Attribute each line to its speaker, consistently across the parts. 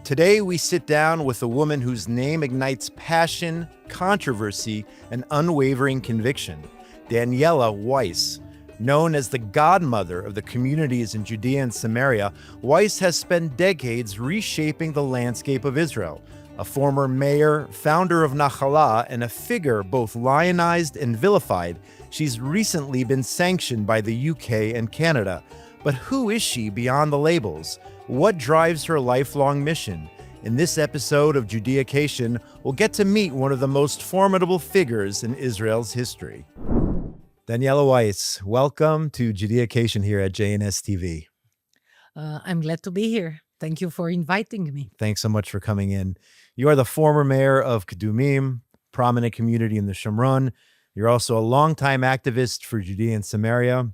Speaker 1: Today, we sit down with a woman whose name ignites passion, controversy, and unwavering conviction, Daniela Weiss. Known as the Godmother of the communities in Judea and Samaria, Weiss has spent decades reshaping the landscape of Israel. A former mayor, founder of Nachalah, and a figure both lionized and vilified, she's recently been sanctioned by the UK and Canada. But who is she beyond the labels? What drives her lifelong mission? In this episode of Judaization, we'll get to meet one of the most formidable figures in Israel's history. Daniela Weiss, welcome to Judaization here at JNS TV.
Speaker 2: I'm glad to be here. Thank you for inviting me.
Speaker 1: Thanks so much for coming in. You are the former mayor of Kadumim, prominent community in the Shomron. You're also a longtime activist for Judea and Samaria,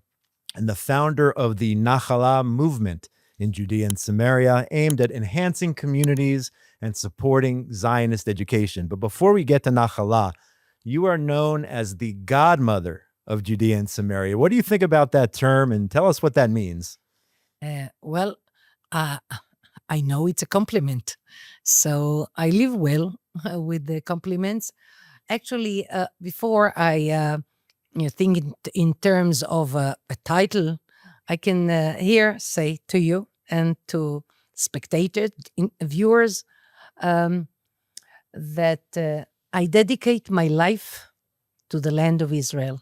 Speaker 1: and the founder of the Nachalah movement in Judea and Samaria, aimed at enhancing communities and supporting Zionist education. But before we get to Nachalah, you are known as the Godmother of Judea and Samaria. What do you think about that term, and tell us what that means?
Speaker 2: I know it's a compliment, so I live well with the compliments. Actually, before I think in terms of a title, I can here say to you and to spectators, viewers, that I dedicate my life to the land of Israel.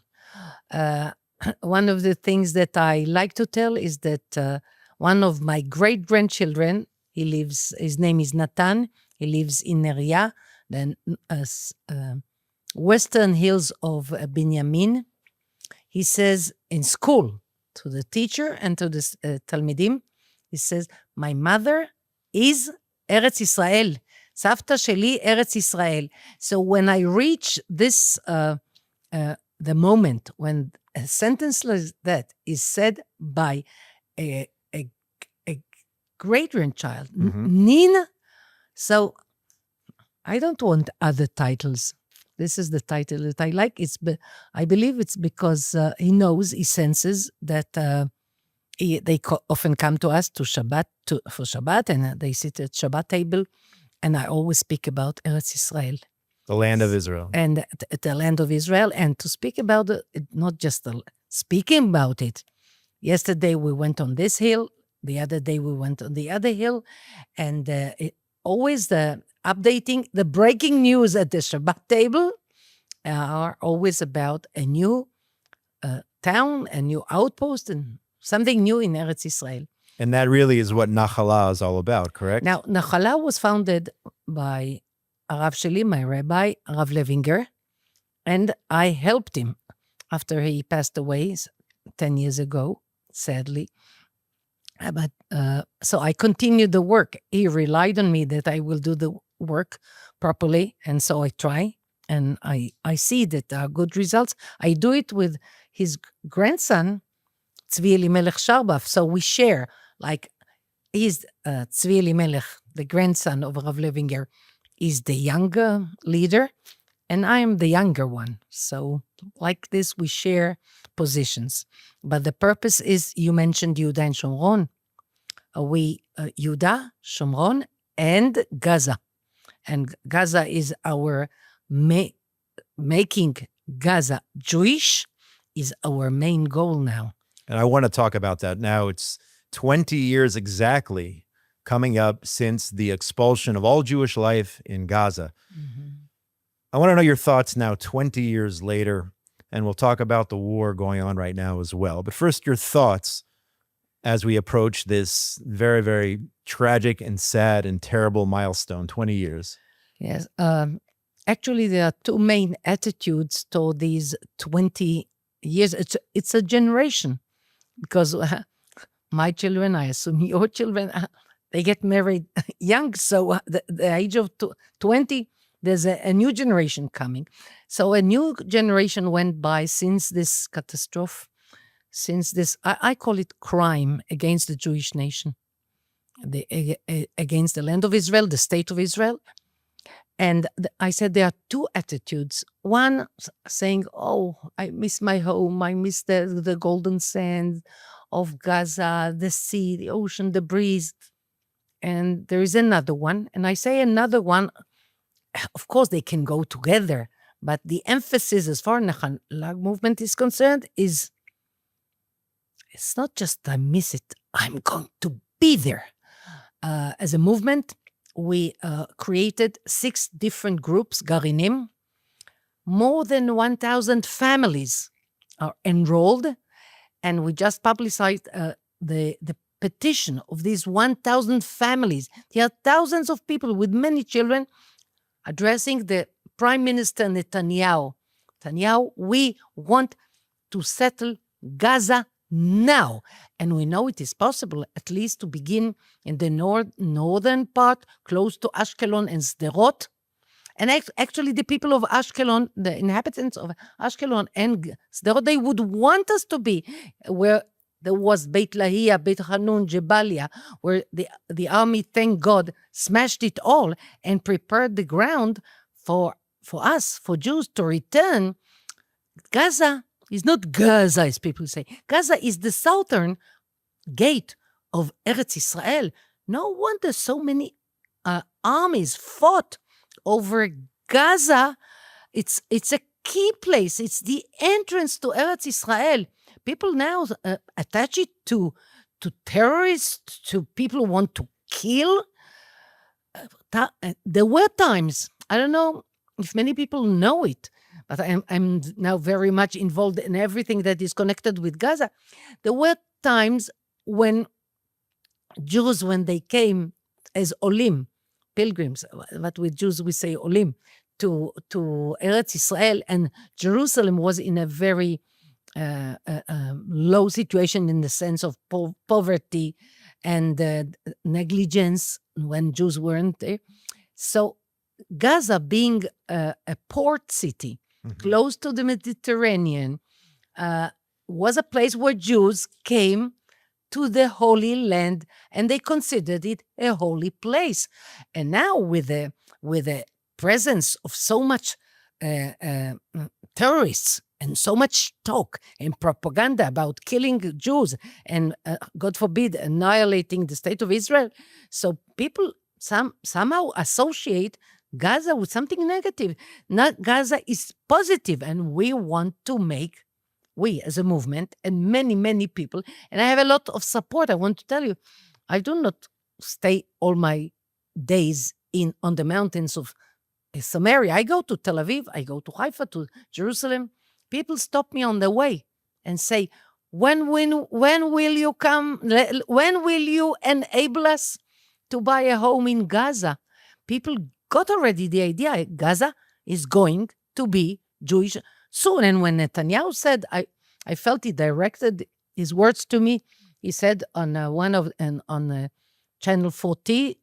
Speaker 2: One of the things that I like to tell is that one of my great-grandchildren, his name is Natan, he lives in Neria, the western hills of Binyamin. He says in school, to the teacher and to the Talmidim, he says, my mother is Eretz Israel. Savta sheli Eretz Israel. So when I reach this, the moment when a sentence like that is said by a great-grandchild, Nina, so I don't want other titles. This is the title that I like. I believe it's because he senses that they often come to us for Shabbat, and they sit at Shabbat table, and I always speak about Eretz Israel.
Speaker 1: The land of Israel.
Speaker 2: And the land of Israel, and to speak about it, not just speaking about it. Yesterday we went on this hill, the other day we went on the other hill, and always the updating, the breaking news at the Shabbat table are always about a new town, a new outpost, and something new in Eretz Israel.
Speaker 1: And that really is what Nachalah is all about, correct?
Speaker 2: Now, Nachalah was founded by Arav Sheli, my rabbi, Rav Levinger, and I helped him after he passed away 10 years ago, sadly. But so I continued the work. He relied on me that I will do the work properly, and so I try, and I see that there are good results. I do it with his grandson, Tzvi Elimelech Sharbaf, so we share, like he's Tzvi Elimelech, the grandson of Rav Levinger, is the younger leader, and I am the younger one. So like this, we share positions. But the purpose is, you mentioned Yehuda and Shomron. Yehuda, Shomron, and Gaza. And Gaza is our making Gaza Jewish is our main goal now.
Speaker 1: And I want to talk about that now. It's 20 years exactly coming up since the expulsion of all Jewish life in Gaza. Mm-hmm. I want to know your thoughts now, 20 years later, and we'll talk about the war going on right now as well. But first, your thoughts as we approach this very, very tragic and sad and terrible milestone, 20 years.
Speaker 2: Yes. Actually, there are two main attitudes toward these 20 years. It's a generation, because my children, I assume your children, they get married young. So the age of 20, there's a new generation coming. So a new generation went by since this catastrophe, since this, I call it crime against the Jewish nation, against the land of Israel, the state of Israel. And I said there are two attitudes. One saying, oh, I miss my home. I miss the golden sand of Gaza, the sea, the ocean, the breeze. and there is another one. And I say another one, of course, they can go together, but the emphasis as far as the Halag movement is concerned is it's not just I miss it, I'm going to be there. As a movement, we created 6 different groups, Garinim. More than 1,000 families are enrolled, and we just publicized the petition of these 1,000 families. There are thousands of people with many children addressing the Prime Minister Netanyahu. Netanyahu, we want to settle Gaza now. And we know it is possible, at least to begin in the northern part, close to Ashkelon and Sderot. And actually, the people of Ashkelon, the inhabitants of Ashkelon and Sderot, they would want us to be where there was Beit Lahia, Beit Hanun, Jebalia, where the army, thank God, smashed it all and prepared the ground for us, for Jews to return. Gaza is not Gaza, as people say. Gaza is the southern gate of Eretz Israel. No wonder so many armies fought over Gaza. It's a key place. It's the entrance to Eretz Israel. People now attach it to terrorists, to people who want to kill. There were times, I don't know if many people know it, but I'm now very much involved in everything that is connected with Gaza. There were times when Jews, when they came as olim, pilgrims, but with Jews we say olim, to Eretz Israel, and Jerusalem was in a very low situation in the sense of poverty and negligence when Jews weren't there. So Gaza, being a port city, close to the Mediterranean, was a place where Jews came to the Holy Land, and they considered it a holy place. And now with the presence of so much terrorists and so much talk and propaganda about killing Jews and, God forbid, annihilating the state of Israel, so people somehow associate Gaza with something negative. Not Gaza is positive, and we want to make, we as a movement and many, many people, and I have a lot of support. I want to tell you, I do not stay all my days on the mountains of Samaria. I go to Tel Aviv, I go to Haifa, to Jerusalem. People stop me on the way and say, when will you come? When will you enable us to buy a home in Gaza? People got already the idea Gaza is going to be Jewish soon. And when Netanyahu said, I felt he directed his words to me. He said on Channel 14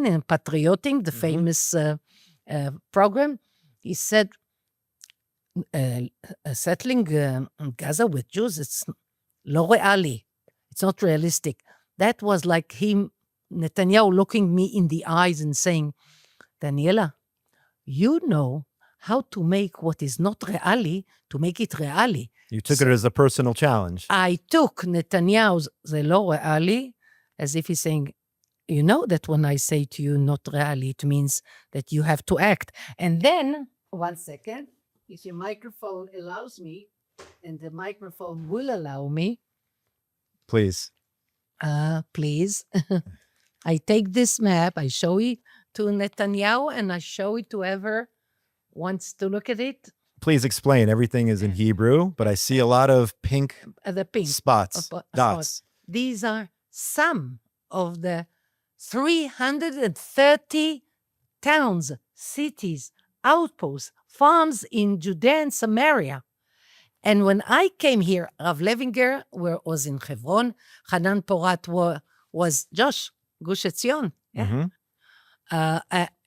Speaker 2: in Patrioting, the famous program, he said, settling Gaza with Jews, it's lo reali. It's not realistic. That was like him, Netanyahu, looking me in the eyes and saying, Daniela, you know how to make what is not reali to make it reali.
Speaker 1: You took it as a personal challenge.
Speaker 2: I took Netanyahu's ze lo reali as if he's saying, you know that when I say to you not reali, it means that you have to act. And then, 1 second, if your microphone allows me, and the microphone will allow me.
Speaker 1: Please.
Speaker 2: Please. I take this map, I show it to Netanyahu, and I show it to whoever wants to look at it.
Speaker 1: Please explain. Everything is in Hebrew, but I see a lot of pink,
Speaker 2: The pink
Speaker 1: spots, dots.
Speaker 2: These are some of the 330 towns, cities, outposts, farms in Judea and Samaria. And when I came here, Rav Levinger was in Hebron, Hanan Porat was Josh, Gush Etzion. Yeah?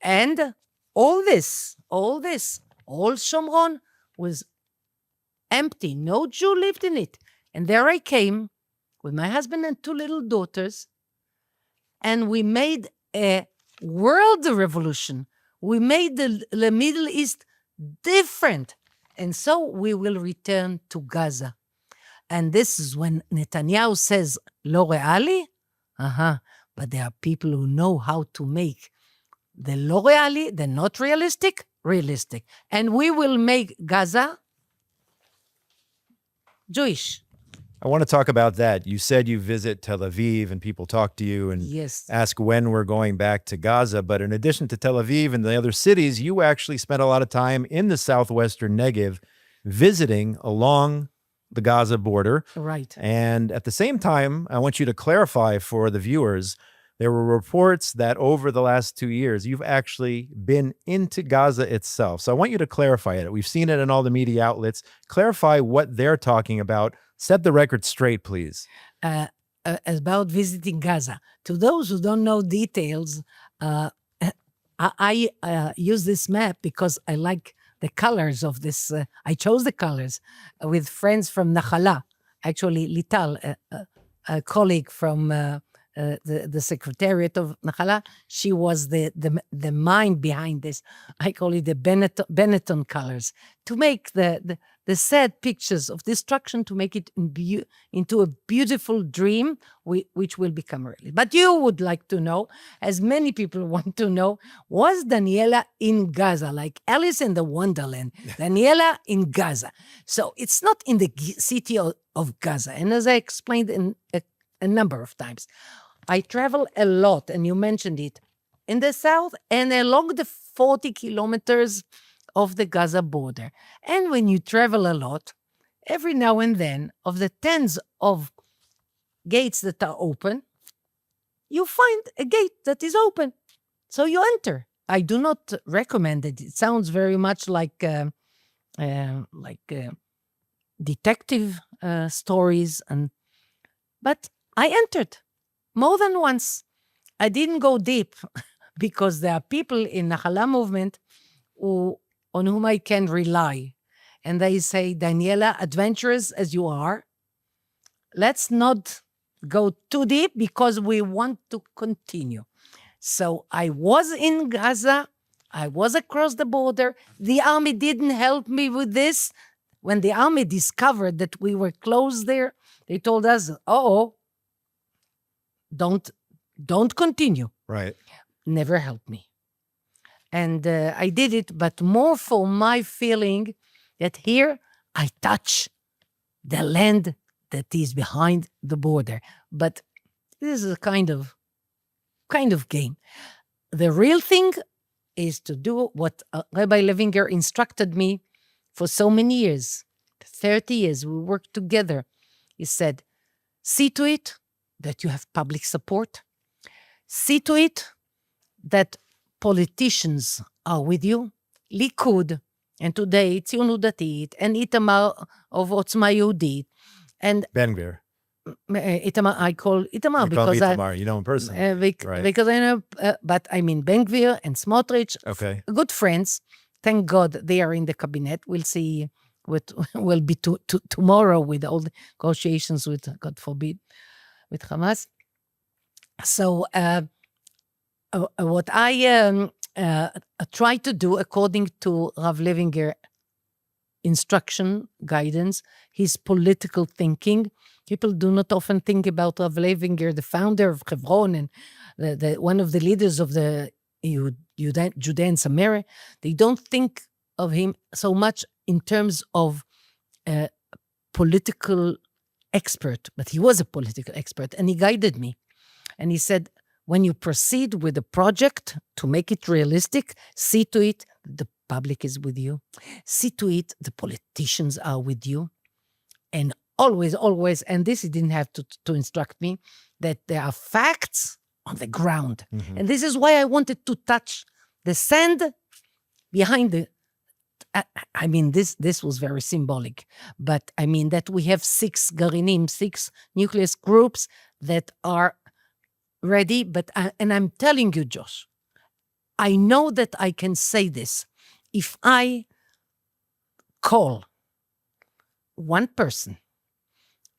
Speaker 2: And all Shomron was empty. No Jew lived in it. And there I came with my husband and 2 little daughters, and we made a world revolution. We made the Middle East different. And so we will return to Gaza. And this is when Netanyahu says, lo reali? but there are people who know how to make the not realistic, realistic. And we will make Gaza Jewish.
Speaker 1: I want to talk about that. You said you visit Tel Aviv and people talk to you and
Speaker 2: Yes.
Speaker 1: ask when we're going back to Gaza. But in addition to Tel Aviv and the other cities, you actually spent a lot of time in the southwestern Negev visiting along the Gaza border.
Speaker 2: Right.
Speaker 1: And at the same time, I want you to clarify for the viewers, there were reports that over the last 2 years, you've actually been into Gaza itself. So I want you to clarify it. We've seen it in all the media outlets. Clarify what they're talking about. Set the record straight, please.
Speaker 2: About visiting Gaza. To those who don't know details, I use this map because I like the colors of this. I chose the colors with friends from Nahala. Actually, Lital, a colleague from the secretariat of Nahala, she was the mind behind this. I call it the Benetton colors, to make the sad pictures of destruction, to make it into a beautiful dream, which will become reality. But you would like to know, as many people want to know, was Daniela in Gaza, like Alice in the Wonderland? Daniela in Gaza. So it's not in the city of Gaza. And as I explained in a number of times, I travel a lot, and you mentioned it, in the south and along the 40 kilometers of the Gaza border. And when you travel a lot, every now and then, of the tens of gates that are open, you find a gate that is open. So you enter. I do not recommend it. It sounds very much like detective stories, but I entered more than once. I didn't go deep because there are people in the Nahala movement on whom I can rely. And they say, Daniela, adventurous as you are, let's not go too deep because we want to continue. So I was in Gaza. I was across the border. The army didn't help me with this. When the army discovered that we were close there, they told us, don't continue.
Speaker 1: Right.
Speaker 2: Never helped me. And I did it, but more for my feeling that here I touch the land that is behind the border. But this is a kind of game. The real thing is to do what Rabbi Levinger instructed me for so many years, 30 years. We worked together. He said, see to it that you have public support. See to it that politicians are with you. Likud, and today Tzionut Datit, and Itamar of Otzma Yehudit, and
Speaker 1: Ben-Gvir.
Speaker 2: Itamar, I call Itamar
Speaker 1: You
Speaker 2: because
Speaker 1: call him Itamar, you know him personally. Right.
Speaker 2: Because I know, but I mean Ben-Gvir and Smotrich,
Speaker 1: Okay.
Speaker 2: good friends. Thank God they are in the cabinet. We'll see what will be tomorrow with all the negotiations with, God forbid, with Hamas. So what I try to do, according to Rav Levinger instruction, guidance, his political thinking. People do not often think about Rav Levinger, the founder of Hebron and the one of the leaders of the Judea and Samaria. They don't think of him so much in terms of political expert, but he was a political expert, and he guided me. And he said, when you proceed with a project to make it realistic, see to it the public is with you. See to it the politicians are with you. And always, and this he didn't have to instruct me, that there are facts on the ground. Mm-hmm. And this is why I wanted to touch the sand behind the... I mean, this was very symbolic, but I mean that we have 6 Garinim, 6 nucleus groups that are ready, but and I'm telling you, Josh, I know that I can say this. If I call one person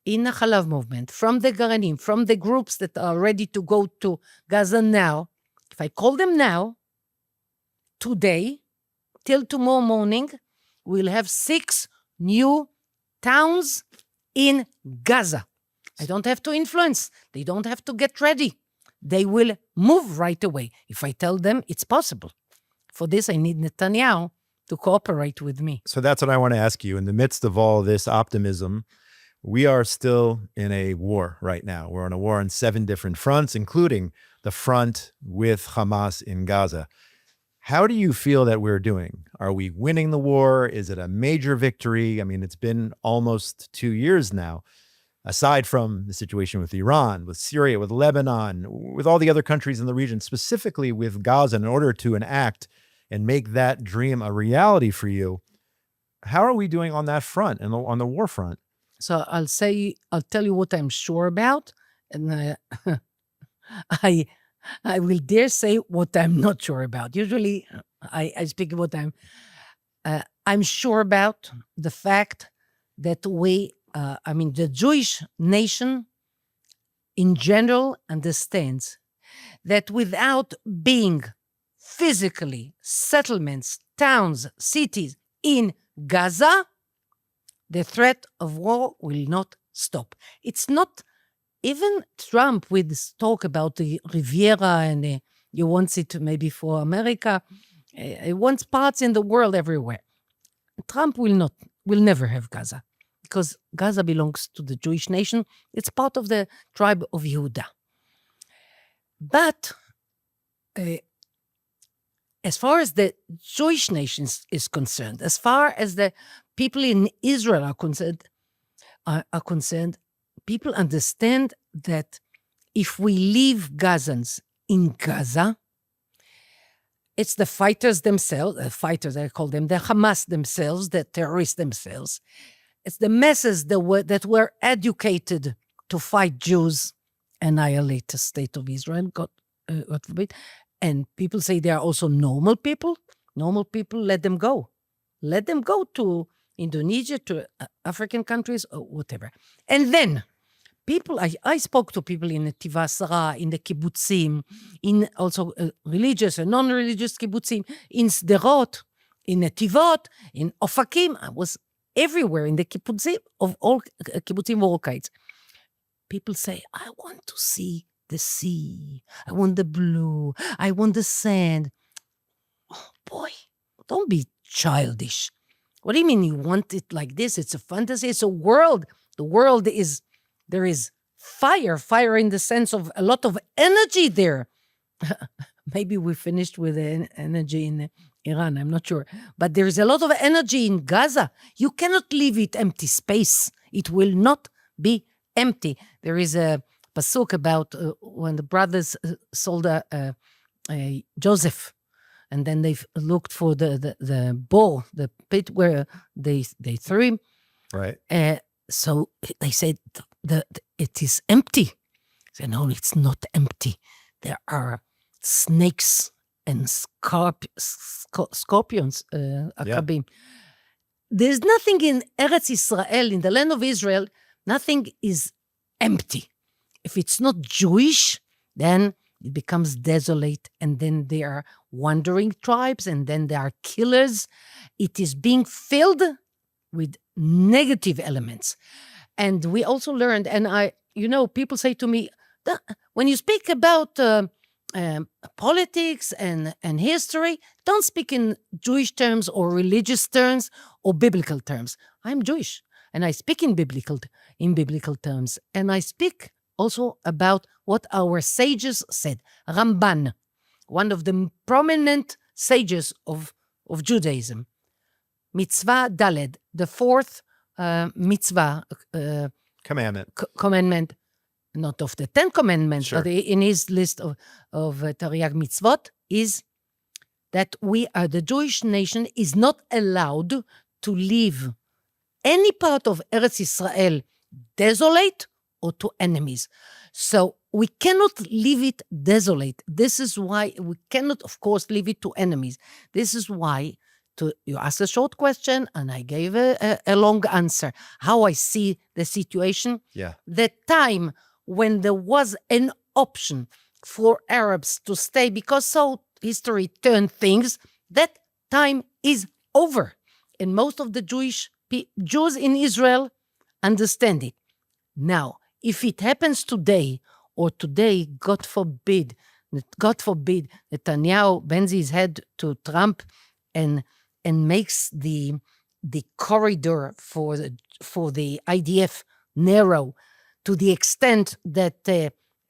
Speaker 2: in the Chalav movement, from the Garanim, from the groups that are ready to go to Gaza now, if I call them now, today, till tomorrow morning, we'll have 6 new towns in Gaza. I don't have to influence. They don't have to get ready. they will move right away if I tell them it's possible. For this, I need Netanyahu to cooperate with me.
Speaker 1: So that's what I want to ask you. In the midst of all this optimism, we are still in a war right now. We're on a war on 7 different fronts, including the front with Hamas in Gaza. How do you feel that we're doing? Are we winning the war? Is it a major victory? I mean, it's been almost 2 years now, aside from the situation with Iran, with Syria, with Lebanon, with all the other countries in the region, specifically with Gaza, in order to enact and make that dream a reality for you. How are we doing on that front and on the war front?
Speaker 2: So I'll tell you what I'm sure about, and I will dare say what I'm not sure about. Usually, I speak what I'm sure about the fact that the Jewish nation in general understands that without being physically settlements, towns, cities in Gaza, the threat of war will not stop. It's not even Trump with this talk about the Riviera and he wants it maybe for America. He wants parts in the world everywhere. Trump will never have Gaza because Gaza belongs to the Jewish nation. It's part of the tribe of Yehuda. But as far as the Jewish nation is concerned, as far as the people in Israel are concerned, people understand that if we leave Gazans in Gaza, it's the fighters themselves, I call them, the Hamas themselves, the terrorists themselves. It's the masses that were educated to fight Jews, annihilate the state of Israel, God forbid. And people say they are also normal people. Normal people, let them go. Let them go to Indonesia, to African countries, or whatever. And then people, I spoke to people in Netiv Asara, in the kibbutzim, in also religious and non-religious kibbutzim, in Sderot, in Netivot, in Ofakim. I was everywhere in the kibbutzim of all kinds. People say, I want to see the sea. I want the blue. I want the sand. Oh, boy, don't be childish. What do you mean you want it like this? It's a fantasy. It's a world. The world is, there is fire in the sense of a lot of energy there. Maybe we finished with the energy in Iran, I'm not sure. But there is a lot of energy in Gaza. You cannot leave it empty space. It will not be empty. There is a pasuk about when the brothers sold Joseph, and then they looked for the bowl, the pit where they threw him.
Speaker 1: Right.
Speaker 2: So they said it is empty. They said, no, it's not empty. There are snakes and scorpions, akabim. There's nothing in Eretz Israel, in the land of Israel, nothing is empty. If it's not Jewish, then it becomes desolate, and then there are wandering tribes, and then there are killers. It is being filled with negative elements. And we also learned, and people say to me, when you speak about politics and history, don't speak in Jewish terms or religious terms or biblical terms. I'm Jewish, and I speak in biblical terms, and I speak also about what our sages said. Ramban, one of the prominent sages of Judaism. Mitzvah Daled, the fourth mitzvah. Commandment, not of the 10 commandments,
Speaker 1: sure,
Speaker 2: but in his list of Tariag mitzvot, is that the Jewish nation is not allowed to leave any part of Eretz Israel desolate or to enemies. So we cannot leave it desolate. This is why we cannot, of course, leave it to enemies. This is why you asked a short question and I gave a long answer. How I see the situation.
Speaker 1: Yeah.
Speaker 2: The time when there was an option for Arabs to stay, because so history turned things, that time is over. And most of the Jews in Israel understand it. Now, if it happens today, or today, God forbid, Netanyahu bends his head to Trump and makes the corridor for the IDF narrow to the extent that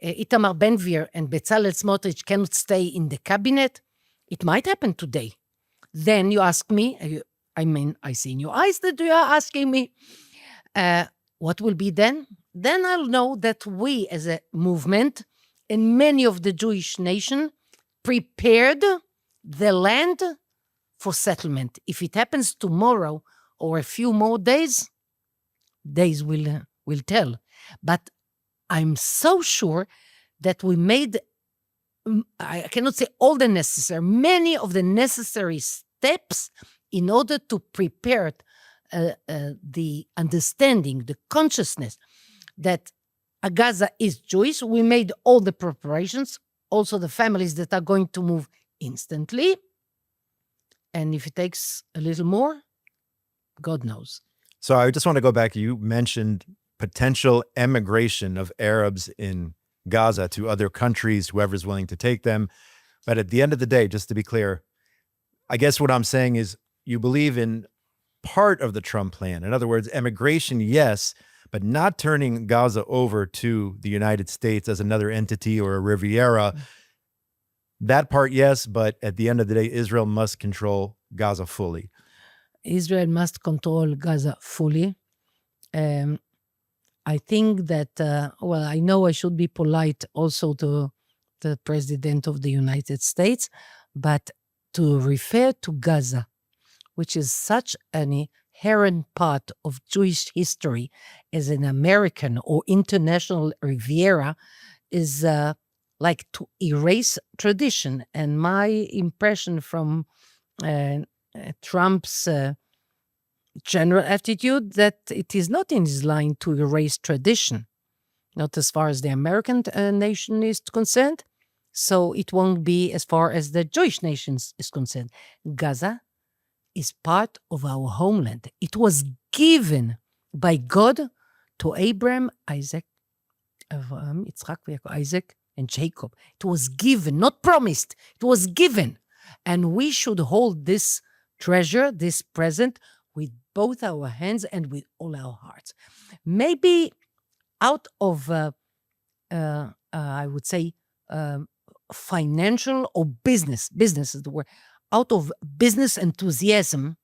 Speaker 2: Itamar Ben-Gvir and Bezalel Smotrich cannot stay in the cabinet, it might happen today. Then you ask me, I see in your eyes that you are asking me, what will be then? Then I'll know that we as a movement and many of the Jewish nation prepared the land for settlement. If it happens tomorrow or a few more days will tell. But I'm so sure that we made, I cannot say all the necessary, many of the necessary steps in order to prepare the understanding, the consciousness that Gaza is Jewish. We made all the preparations, also the families that are going to move instantly. And if it takes a little more, God knows.
Speaker 1: So I just want to go back. You mentioned potential emigration of Arabs in Gaza to other countries, whoever's willing to take them. But at the end of the day, just to be clear, I guess what I'm saying is you believe in part of the Trump plan. In other words, emigration, yes, but not turning Gaza over to the United States as another entity or a Riviera. That part, yes, but at the end of the day, Israel must control Gaza fully.
Speaker 2: Israel must control Gaza fully. I think that, I know I should be polite also to the President of the United States, but to refer to Gaza, which is such an inherent part of Jewish history, as an American or international Riviera, is like to erase tradition. And my impression from Trump's general attitude that it is not in his line to erase tradition, not as far as the American nation is concerned. So it won't be as far as the Jewish nation is concerned. Gaza is part of our homeland. It was given by God to Abraham, Isaac, Isaac, and Jacob. It was given, not promised. It was given. And we should hold this treasure, this present, with both our hands and with all our hearts. Maybe out of, I would say, financial or business is the word, out of business enthusiasm,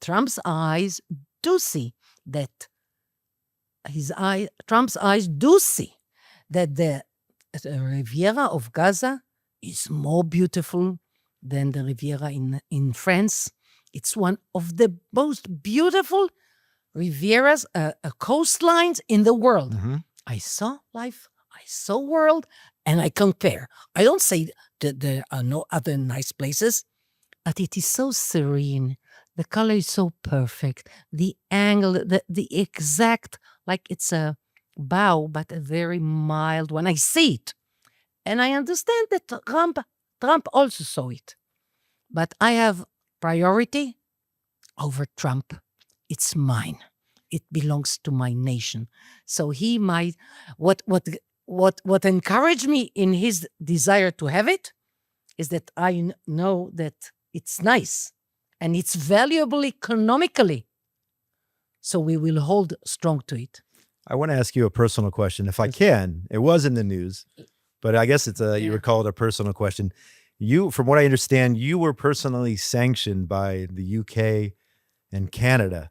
Speaker 2: Trump's eyes do see that Trump's eyes do see that the Riviera of Gaza is more beautiful than the Riviera in France. It's one of the most beautiful Rivieras, coastlines in the world.
Speaker 1: Mm-hmm.
Speaker 2: I saw life, I saw world, and I compare. I don't say that there are no other nice places, but it is so serene. The color is so perfect. The angle, the exact, like it's a bow, but a very mild one. I see it. And I understand that Trump also saw it. But I have priority over Trump. It's mine. It belongs to my nation. So he might, what encouraged me in his desire to have it is that I know that it's nice and it's valuable economically. So we will hold strong to it.
Speaker 1: I want to ask you a personal question, if I can. It was in the news, but I guess you would call it a personal question. You, from what I understand, you were personally sanctioned by the UK and Canada.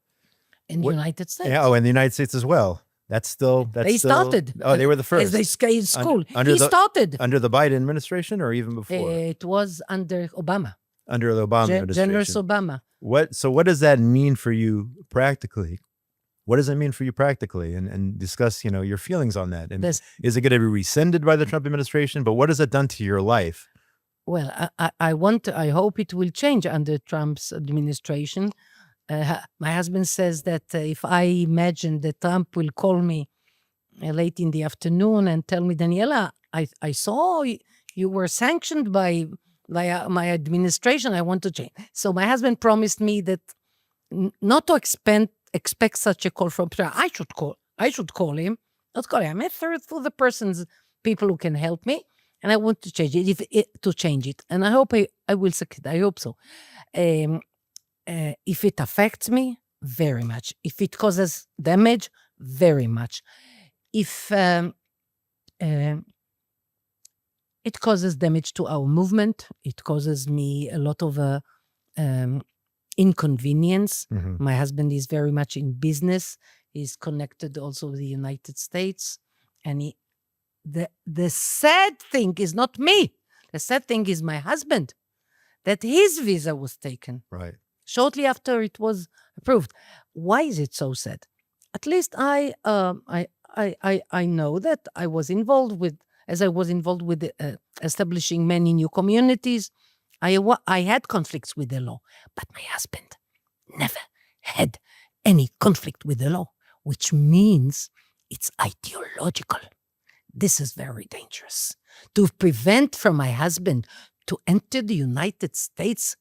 Speaker 2: In the United States.
Speaker 1: Yeah, and the United States as well. They
Speaker 2: started.
Speaker 1: Oh, they were the first.
Speaker 2: As they say in school.
Speaker 1: Started. Under the Biden administration or even before?
Speaker 2: It was under Obama.
Speaker 1: Under the Obama administration.
Speaker 2: Generous Obama.
Speaker 1: What does that mean for you practically? What does it mean for you practically? And discuss, your feelings on that. And is it going to be rescinded by the Trump administration? But what has it done to your life?
Speaker 2: Well, I hope it will change under Trump's administration. My husband says that if I imagine that Trump will call me late in the afternoon and tell me, Daniela, I saw you were sanctioned by my administration. I want to change. So my husband promised me that not to expect such a call from Trump. I should call him Not Korea. I'm for the people who can help me, and I want to change it. And I hope I will succeed. I hope so. If it affects me, very much. If it causes damage, very much. If it causes damage to our movement, it causes me a lot of inconvenience.
Speaker 1: Mm-hmm.
Speaker 2: My husband is very much in business. He's connected also with the United States. And the sad thing is not me. The sad thing is my husband, that his visa was taken.
Speaker 1: Right.
Speaker 2: Shortly after it was approved. Why is it so sad? At least I know that I was involved with establishing many new communities. I had conflicts with the law, but my husband never had any conflict with the law, which means it's ideological. This is very dangerous. To prevent from my husband to enter the United States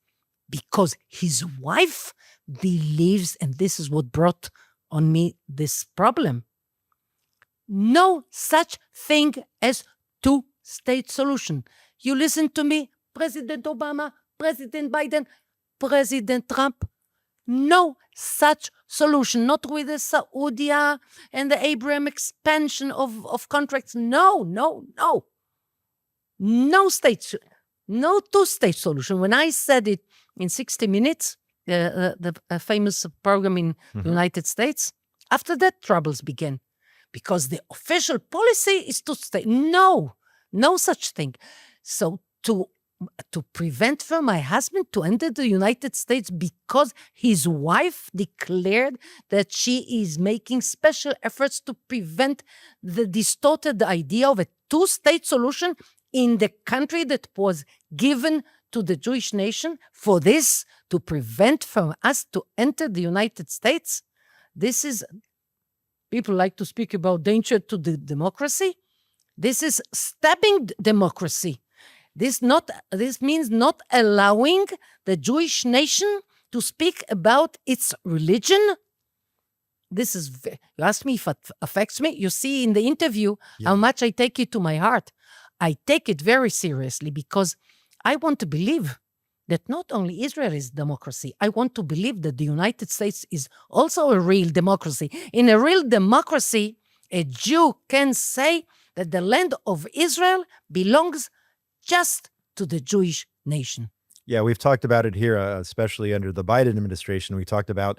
Speaker 2: because his wife believes, and this is what brought on me this problem. No such thing as two-state solution. You listen to me, President Obama, President Biden, President Trump. No such solution, not with the Saudi and the Abraham expansion of contracts. No. No state, no two-state solution. When I said it in 60 Minutes, the famous program in the United States, after that, troubles began. Because the official policy is two-state. No such thing. So to prevent from my husband to enter the United States because his wife declared that she is making special efforts to prevent the distorted idea of a two-state solution in the country that was given to the Jewish nation, for this to prevent from us to enter the United States, this is, people like to speak about danger to the democracy. This is stabbing democracy. This means not allowing the Jewish nation to speak about its religion. This is, you ask me if it affects me. You see in the interview how much I take it to my heart. I take it very seriously because I want to believe that not only Israel is democracy, I want to believe that the United States is also a real democracy. In a real democracy, a Jew can say that the land of Israel belongs just to the Jewish nation.
Speaker 1: Yeah, we've talked about it here, especially under the Biden administration. We talked about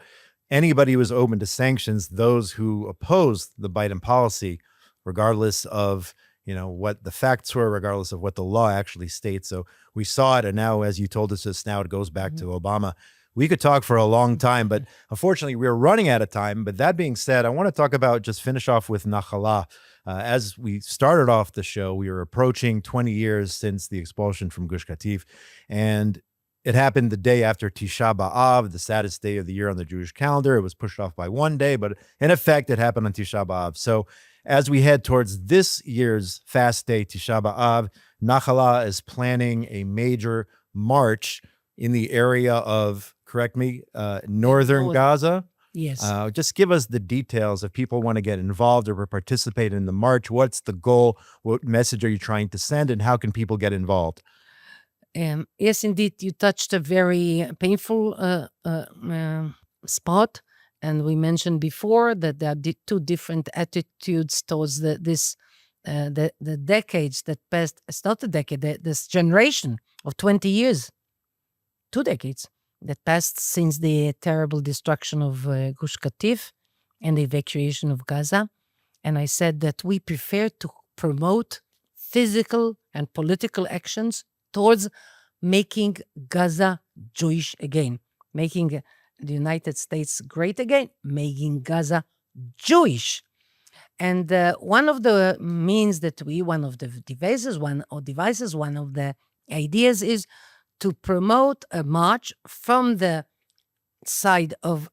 Speaker 1: anybody who was open to sanctions, those who opposed the Biden policy, regardless of what the facts were, regardless of what the law actually states. So we saw it, and now, as you told us just now, it goes back to Obama. We could talk for a long time, but unfortunately, we're running out of time. But that being said, I want to talk about, just finish off with Nachalah. As we started off the show, we were approaching 20 years since the expulsion from Gush Katif, and it happened the day after Tisha B'Av, the saddest day of the year on the Jewish calendar. It was pushed off by one day, but in effect, it happened on Tisha B'Av. So as we head towards this year's fast day, Tisha B'Av, Nachalah is planning a major march in the area of, correct me, northern Gaza.
Speaker 2: Yes.
Speaker 1: Just give us the details if people want to get involved or participate in the march. What's the goal? What message are you trying to send, and how can people get involved?
Speaker 2: Yes, indeed, you touched a very painful spot. And we mentioned before that there are two different attitudes towards the decades that passed. It's not a decade, this generation of 20 years, 2 decades that passed since the terrible destruction of Gush Katif and the evacuation of Gaza. And I said that we prefer to promote physical and political actions towards making Gaza Jewish again, making the United States great again, making Gaza Jewish. And one of the means that one of the devices, one of the ideas is to promote a march from the side of,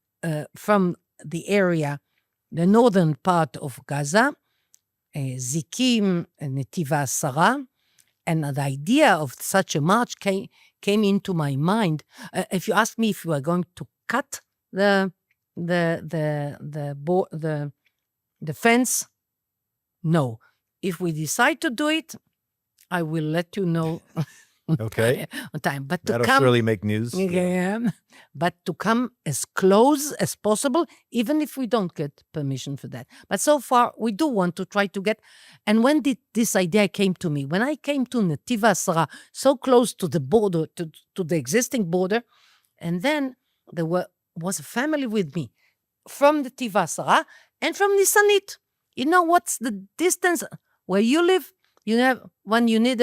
Speaker 2: from the area, the northern part of Gaza, Zikim, Netiva Sarah. And the idea of such a march came into my mind. If you ask me if we are going to cut the fence No. If we decide to do it, I will let you know
Speaker 1: Okay.
Speaker 2: on time. But to
Speaker 1: That'll
Speaker 2: come,
Speaker 1: surely make news.
Speaker 2: yeah, but to come as close as possible, even if we don't get permission for that. But so far, we do want to try to get. And when did this idea came to me? When I came to Netiv Asara, so close to the border, to the existing border, and then there was a family with me from the Netiv Asara and from Nisanit. You know what's the distance where you live? You have when you need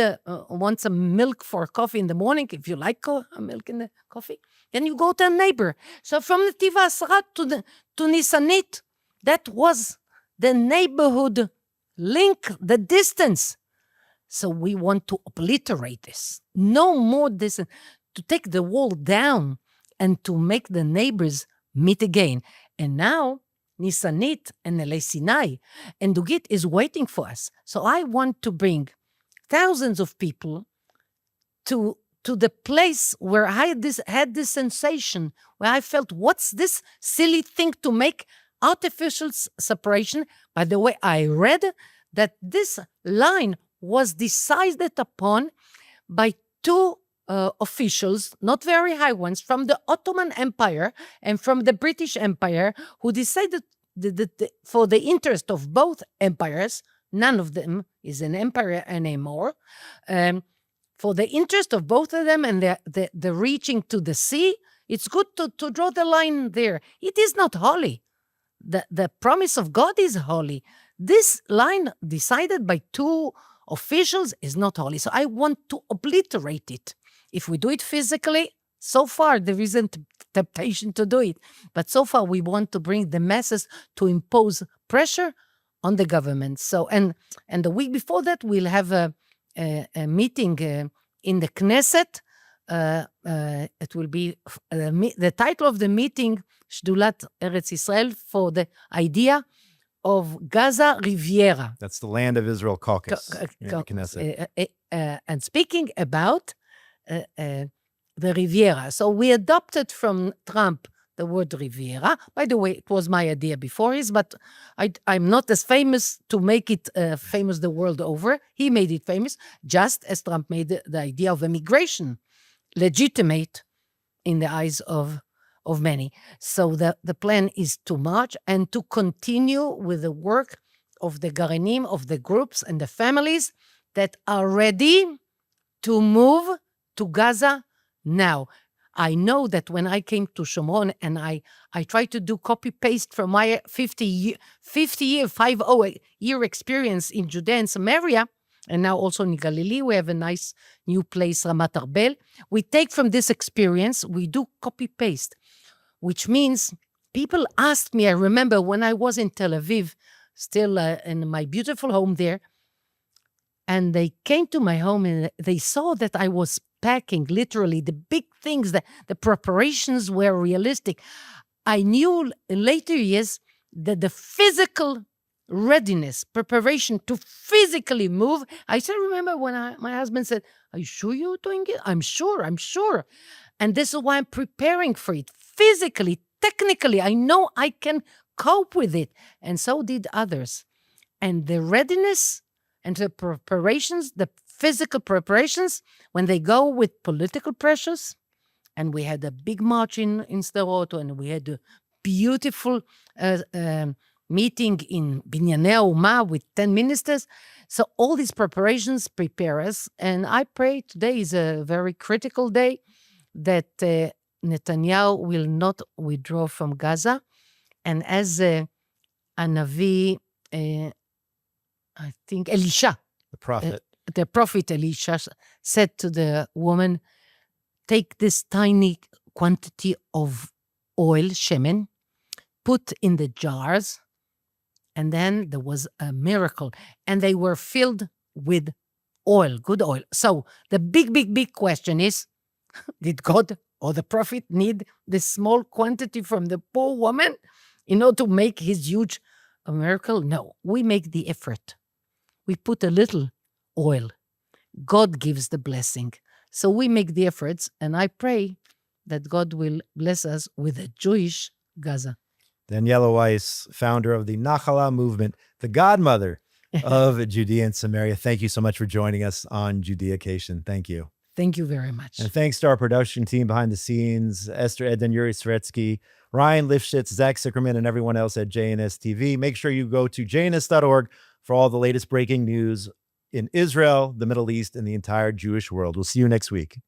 Speaker 2: want some milk for coffee in the morning. If you like milk in the coffee, then you go to a neighbor. So from the Netiv Asara to Nisanit, that was the neighborhood link, the distance. So we want to obliterate this. No more distance. To take the wall down and to make the neighbors meet again. And now Nisanit and Elei Sinai and Dugit is waiting for us. So I want to bring thousands of people to the place where I had this sensation, where I felt, what's this silly thing to make artificial separation? By the way, I read that this line was decided upon by two officials, not very high ones, from the Ottoman Empire and from the British Empire, who decided for the interest of both empires, none of them is an empire anymore, for the interest of both of them and the reaching to the sea, it's good to draw the line there. It is not holy. The promise of God is holy. This line decided by two officials is not holy. So I want to obliterate it. If we do it physically, so far there isn't temptation to do it. But so far we want to bring the masses to impose pressure on the government. So and the week before that we'll have a meeting in the Knesset. It will be the title of the meeting, Shdulat Eretz Yisrael, for the idea of Gaza Riviera.
Speaker 1: That's the land of Israel caucus. Knesset.
Speaker 2: And speaking about the Riviera. So we adopted from Trump the word Riviera. By the way, it was my idea before his, but I'm not as famous to make it famous the world over. He made it famous, just as Trump made the idea of immigration legitimate in the eyes of many. So the plan is to march and to continue with the work of the Garenim, of the groups and the families that are ready to move to Gaza now. I know that when I came to Shomron and I tried to do copy-paste from my 50-year experience in Judea and Samaria, and now also in Galilee, we have a nice new place, Ramat Arbel. We take from this experience, we do copy-paste, which means people asked me, I remember when I was in Tel Aviv, still in my beautiful home there, and they came to my home and they saw that I was packing, literally, the big things, the preparations were realistic. I knew in later years that the physical readiness, preparation to physically move. I still remember when my husband said, "Are you sure you're doing it?" I'm sure. And this is why I'm preparing for it. Physically, technically, I know I can cope with it. And so did others. And the readiness and the preparations, the physical preparations, when they go with political pressures, and we had a big march in Sderot, and we had a beautiful meeting in Binyanei Hauma with 10 ministers. So all these preparations prepare us. And I pray today is a very critical day that Netanyahu will not withdraw from Gaza. And as a Navi, I think Elisha, the prophet Elisha said to the woman, take this tiny quantity of oil, shemen, put in the jars, and then there was a miracle, and they were filled with oil, good oil. So the big question is, did God or the prophet need this small quantity from the poor woman in order to make his huge miracle? No, we make the effort. We put a little oil. God gives the blessing. So we make the efforts, and I pray that God will bless us with a Jewish Gaza.
Speaker 1: Daniela Weiss, founder of the Nachala movement, the Godmother of Judea and Samaria. Thank you so much for joining us on Judeacation. Thank you.
Speaker 2: Thank you very much.
Speaker 1: And thanks to our production team behind the scenes, Esther Eden, Yuri Sretsky, Ryan Lifshitz, Zach Sickerman, and everyone else at JNS TV. Make sure you go to jns.org for all the latest breaking news in Israel, the Middle East, and the entire Jewish world. We'll see you next week.